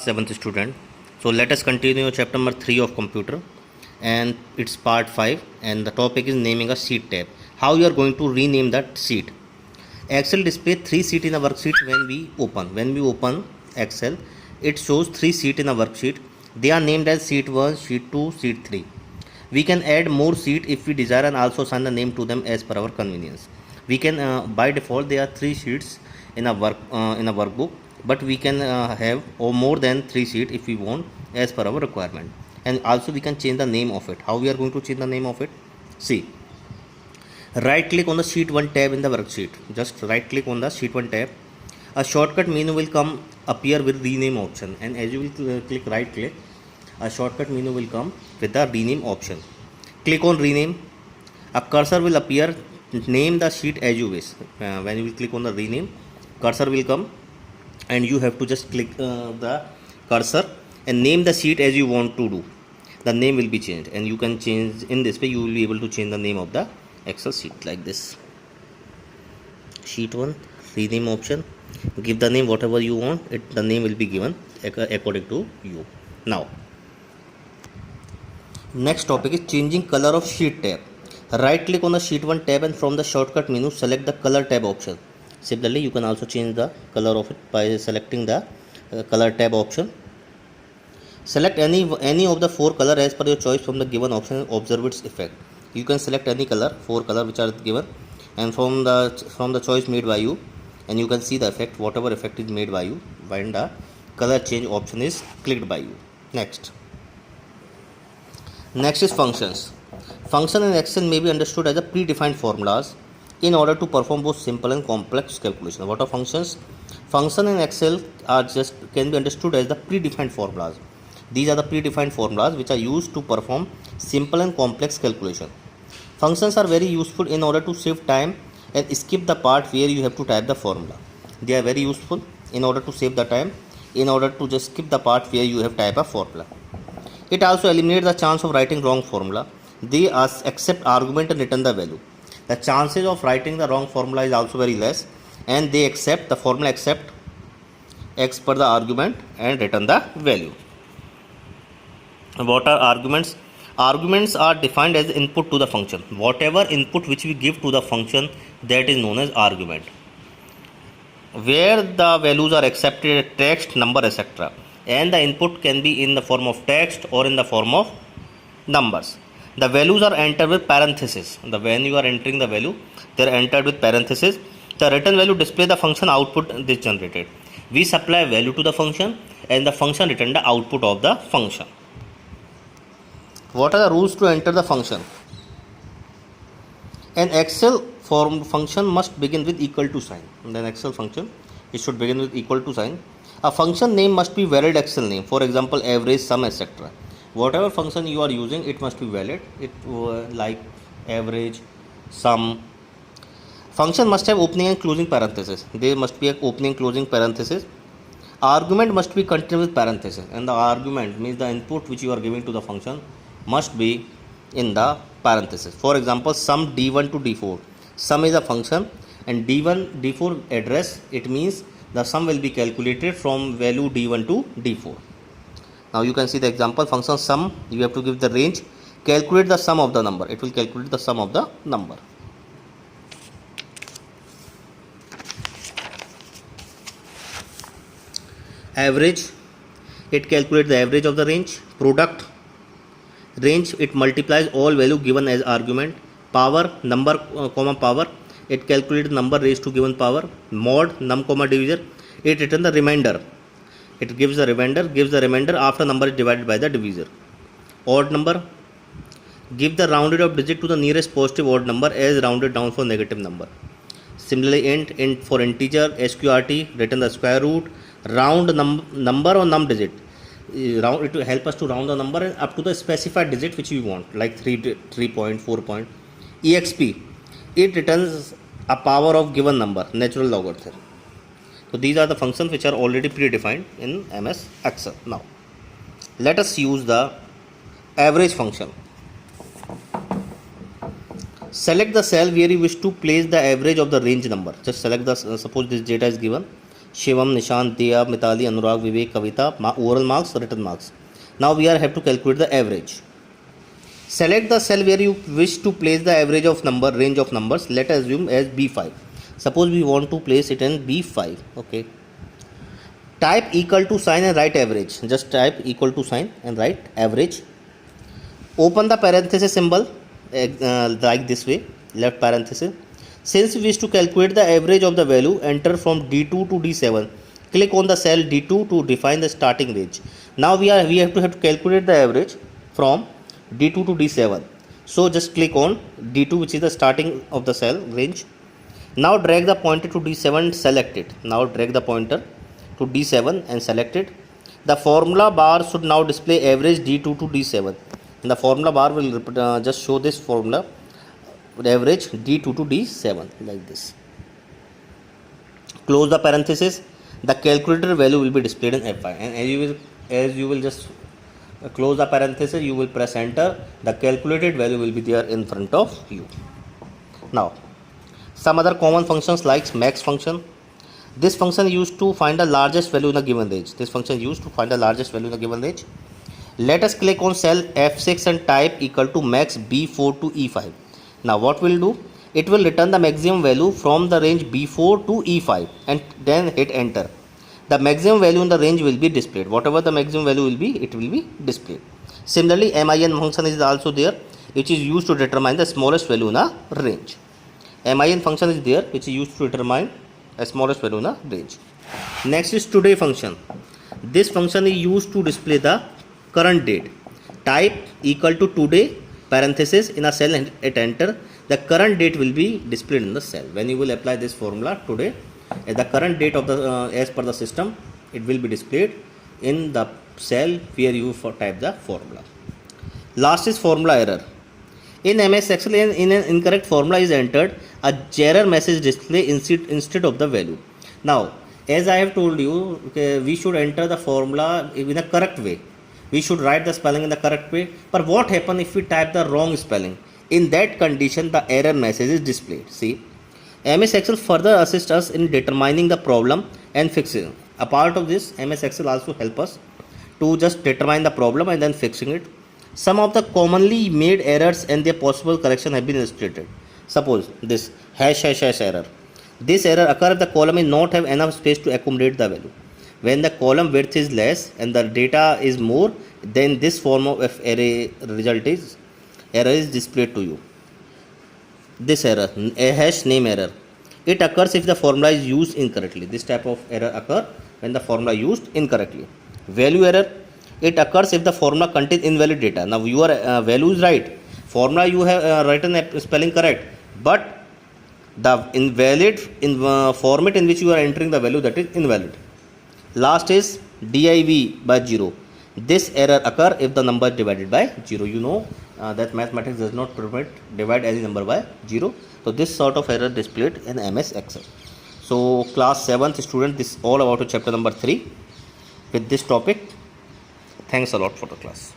7th student. So let us continue chapter number 3 of computer, and it's part 5, and the topic is naming a sheet tab. How you are going to rename that sheet. Excel display 3 sheet in a worksheet when we open. When we open Excel, it shows 3 sheet in a worksheet. They are named as sheet 1, sheet 2, sheet 3. We can add more sheet if we desire and also assign the name to them as per our convenience. We can by default there are 3 sheets in a workbook, but we can have more than 3 sheet if we want as per our requirement. And also we can change the name of it. How we are going to change the name of it? See, right click on the sheet 1 tab in the worksheet. Just right click on the sheet 1 tab. A shortcut menu will appear with rename option, and as you will click right click, a shortcut menu will come with the rename option. Click on rename. A cursor will appear. Name the sheet as you wish. When you will click on the rename, cursor will come, and you have to just click the cursor and name the sheet as you want to do. The name will be changed, and you can change in this way. You will be able to change the name of the Excel sheet like this. Sheet 1, rename option. Give the name whatever you want. The name will be given according to you. Now, next topic is changing color of sheet tab. Right click on the sheet 1 tab, and from the shortcut menu select the color tab option. Similarly, you can also change the color of it by selecting the color tab option. Select any of the 4 color as per your choice from the given option and observe its effect. You can select any color, 4 color which are given, and from the choice made by you, and you can see the effect, whatever effect is made by you when the color change option is clicked by you. Next is functions. Function in Excel may be understood as a predefined formulas in order to perform both simple and complex calculations. What are functions? Function in Excel can be understood as the predefined formulas. These are the predefined formulas which are used to perform simple and complex calculation. Functions are very useful in order to save time and skip the part where you have to type the formula. They are very useful in order to save the time, in order to just skip the part where you have type a formula. It also eliminates the chance of writing wrong formula. They accept argument and return the value. The chances of writing the wrong formula is also very less, and they accept the formula accept x per the argument and return the value. What are arguments? Arguments are defined as input to the function. Whatever input which we give to the function, that is known as argument. Where the values are accepted, text, number, etc. And the input can be in the form of text or in the form of numbers. The values are entered with parentheses. When you are entering the value, they are entered with parentheses. The return value display the function output is generated. We supply value to the function, and the function return the output of the function. What are the rules to enter the function? An Excel function must begin with equal to sign. In an Excel function, it should begin with equal to sign. A function name must be valid Excel name. For example, average, sum, etc. Whatever function you are using, it must be valid. Like average, sum. Function must have opening and closing parenthesis. There must be an opening closing parenthesis. Argument must be continued with parenthesis, and the argument means the input which you are giving to the function must be in the parenthesis. For example, sum d1 to d4. Sum is a function, and d1 d4 address, it means the sum will be calculated from value d1 to d4. Now you can see the example function sum. You have to give the range, calculate the sum of the number. It will calculate the sum of the number. Average, it calculates the average of the range. Product, range, it multiplies all value given as argument. Power, number comma power, it calculates number raised to given power. Mod, num comma divisor, it returns the remainder. It gives the remainder after number is divided by the divisor. Odd number, give the rounded up digit to the nearest positive odd number as rounded down for negative number. Similarly, int for integer, sqrt, return the square root. Round number or num digit. It will help us to round the number up to the specified digit which we want, like 3 point, 4 point. Exp, it returns a power of given number, natural logarithm. So these are the functions which are already predefined in MS Excel. Now, let us use the average function. Select the cell where you wish to place the average of the range number. Just select the, suppose this data is given. Shivam, Nishant, Diya, Mitali, Anurag, Vivek, Kavita, oral marks, written marks. Now we are have to calculate the average. Select the cell where you wish to place the average of number range of numbers. Let us assume as B5. Suppose we want to place it in B5. Okay. Type equal to sign and write average. Just type equal to sign and write average. Open the parenthesis symbol like this way, left parenthesis. Since we wish to calculate the average of the value, enter from D2 to D7. Click on the cell D2 to define the starting range. Now we have to calculate the average from D2 to D7. So just click on D2, which is the starting of the cell range. Now drag the pointer to D7, select it. Now drag the pointer to D7 and select it. The formula bar should now display average D2 to D7. And the formula bar will just show this formula, average D2 to D7 like this. Close the parenthesis. The calculator value will be displayed in F5, and as you will just close the parenthesis, you will press enter. The calculated value will be there in front of you. Now some other common functions like max function. This function is used to find the largest value in a given range. Let us click on cell F6 and type equal to max B4 to E5. Now what will do? It will return the maximum value from the range B4 to E5 and then hit enter. The maximum value in the range will be displayed. Whatever the maximum value will be, it will be displayed. Similarly, MIN function is also there, which is used to determine the smallest value in a range. MIN function is there, which is used to determine the smallest value in a range. Next is today function. This function is used to display the current date. Type equal to today parenthesis in a cell and hit enter. The current date will be displayed in the cell. When you will apply this formula today, the current date of the as per the system, it will be displayed in the cell where you type the formula. Last is formula error. In MS Excel, in an incorrect formula is entered, a error message display instead of the value. Now, as I have told you, we should enter the formula in a correct way. We should write the spelling in the correct way. But what happens if we type the wrong spelling? In that condition, the error message is displayed. See, MS Excel further assists us in determining the problem and fixing. A part of this, MS Excel also help us to just determine the problem and then fixing it. Some of the commonly made errors and their possible correction have been illustrated. Suppose this hash error. This error occurs if the column is not have enough space to accommodate the value. When the column width is less and the data is more, then this form of array error is displayed to you. This error, a hash name error, it occurs if the formula is used incorrectly. This type of error occurs when the formula is used incorrectly. Value error, it occurs if the formula contains invalid data. Now your value is right, formula you have written spelling correct, but the invalid format in which you are entering the value, that is invalid. Last is div by 0. This error occur if the number is divided by 0. You know that mathematics does not permit divide any number by 0. So this sort of error displayed in MS Excel. So class 7th student, this is all about chapter number 3 with this topic. Thanks a lot for the class.